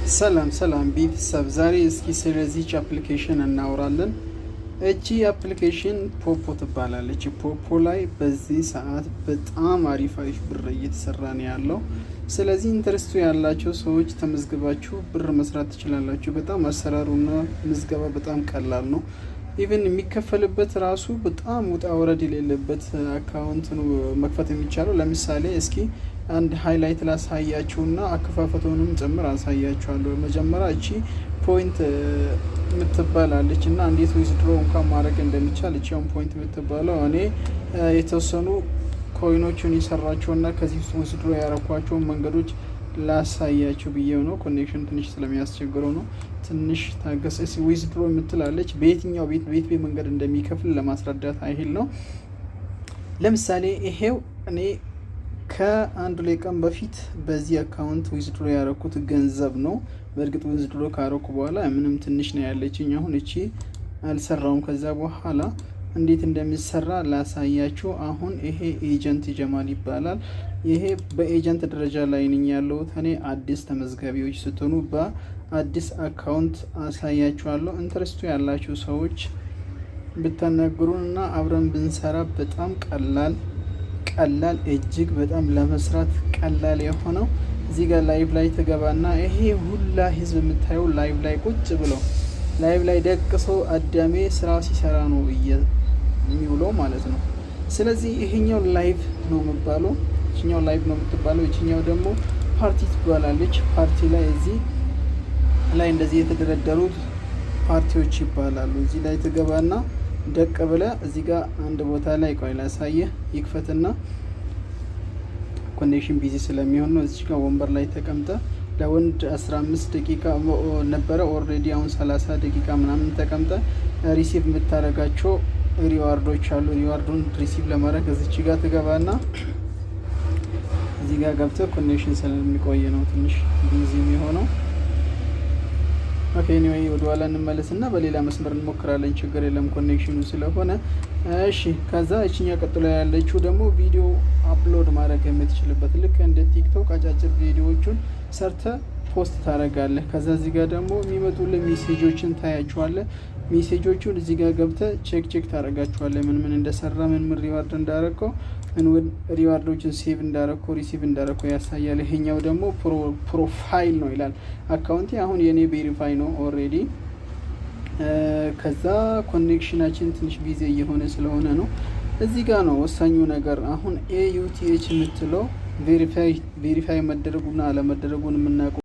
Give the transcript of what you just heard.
ሰላም ቤተሰብ፣ ዛሬ እስኪ ስለዚህ አፕሊኬሽን እናወራለን። እቺ አፕሊኬሽን ፖፖ ትባላለች። ፖፖ ላይ በዚህ ሰዓት በጣም አሪፍ ብር እየተሰራ ነው ያለው። ስለዚህ ኢንተረስቱ ያላቸው ሰዎች ተመዝግባችሁ ብር መስራት ትችላላችሁ። በጣም አሰራሩና ምዝገባ በጣም ቀላል ነው። ኢቨን የሚከፈልበት ራሱ በጣም ውጣ ወረድ የሌለበት አካውንት ነው መክፈት የሚቻለው። ለምሳሌ እስኪ አንድ ሃይላይት ላሳያችሁና አከፋፈቱንም ጭምር አሳያችኋለሁ። መጀመሪያ እቺ ፖይንት የምትባላለች እና እንዴት ዊዝድሮ እንኳን ማድረግ እንደሚቻል እቺውን ፖይንት የምትባለው እኔ የተወሰኑ ኮይኖችን የሰራቸውና ከዚህ ውስጥ ዊዝድሮ ያረኳቸውን መንገዶች ላሳያችሁ ብዬው ነው። ኮኔክሽን ትንሽ ስለሚያስቸግረው ነው። ትንሽ ታገስ። ዊዝድሮ የምትላለች በየትኛው ቤት መንገድ እንደሚከፍል ለማስረዳት አይል ነው። ለምሳሌ ይሄው እኔ ከአንድ ላይ ቀን በፊት በዚህ አካውንት ዊዝድሮ ያረኩት ገንዘብ ነው። በእርግጥ ዊዝድሮ ካረኩ በኋላ ምንም ትንሽ ነው ያለችኝ። አሁን እቺ አልሰራውም። ከዛ በኋላ እንዴት እንደሚሰራ ላሳያችሁ። አሁን ይሄ ኤጀንት ጀማል ይባላል። ይሄ በኤጀንት ደረጃ ላይ ነኝ ያለሁት እኔ። አዲስ ተመዝጋቢዎች ስትሆኑ በአዲስ አካውንት አሳያችኋለሁ። ኢንተረስቱ ያላችሁ ሰዎች ብታናግሩን እና አብረን ብንሰራ በጣም ቀላል እጅግ በጣም ለመስራት ቀላል የሆነው እዚህ ጋር ላይቭ ላይ ተገባና ይሄ ሁላ ህዝብ የምታየው ላይቭ ላይ ቁጭ ብለው ላይቭ ላይ ደቅሶ አዳሜ ስራ ሲሰራ ነው የሚውለው ማለት ነው። ስለዚህ ይሄኛው ላይቭ ነው የሚባለው፣ ይሄኛው ላይቭ ነው የምትባለው። ይሄኛው ደግሞ ፓርቲ ትባላለች። ፓርቲ ላይ እዚህ ላይ እንደዚህ የተደረደሩት ፓርቲዎች ይባላሉ። እዚህ ላይ ተገባና ደቅ ብለ እዚህ ጋር አንድ ቦታ ላይ ቆይ ላሳየህ። ይክፈትና ኮኔክሽን ቢዚ ስለሚሆን ነው። እዚህ ጋር ወንበር ላይ ተቀምጠ ለወንድ 15 ደቂቃ ነበረ ኦልሬዲ አሁን 30 ደቂቃ ምናምን ተቀምጠ ሪሲቭ የምታረጋቸው ሪዋርዶች አሉ። ሪዋርዱን ሪሲቭ ለማድረግ እዚህ ጋር ትገባና እዚህ ጋር ገብተ ኮኔክሽን ስለሚቆይ ነው ትንሽ ቢዚ የሚሆነው። ኦኬ ኤኒዌይ ወደ ኋላ እንመለስና በሌላ መስመር እንሞክራለን። ችግር የለም ኮኔክሽኑ ስለሆነ። እሺ ከዛ እቺኛ ቀጥሎ ያለችው ደግሞ ቪዲዮ አፕሎድ ማድረግ የምትችልበት ልክ እንደ ቲክቶክ አጫጭር ቪዲዮዎችን ሰርተ ፖስት ታደርጋለህ። ከዛ እዚህ ጋር ደግሞ የሚመጡልህ ሜሴጆችን ታያቸዋለህ። ሜሴጆቹን እዚህ ጋር ገብተህ ቼክ ታደርጋቸዋለህ። ምን እንደሰራ ምን ሪዋርድ እንዳረከው ሪዋርዶችን ሴቭ እንዳረከው ሪሲቭ እንዳረከው ያሳያል። ይሄኛው ደግሞ ፕሮፋይል ነው ይላል። አካውንቴ አሁን የኔ ቬሪፋይ ነው ኦልሬዲ። ከዛ ኮኔክሽናችን ትንሽ ቢዚ እየሆነ ስለሆነ ነው። እዚህ ጋር ነው ወሳኙ ነገር። አሁን ኤዩቲኤች የምትለው ቬሪፋይ መደረጉና አለመደረጉን የምናውቀው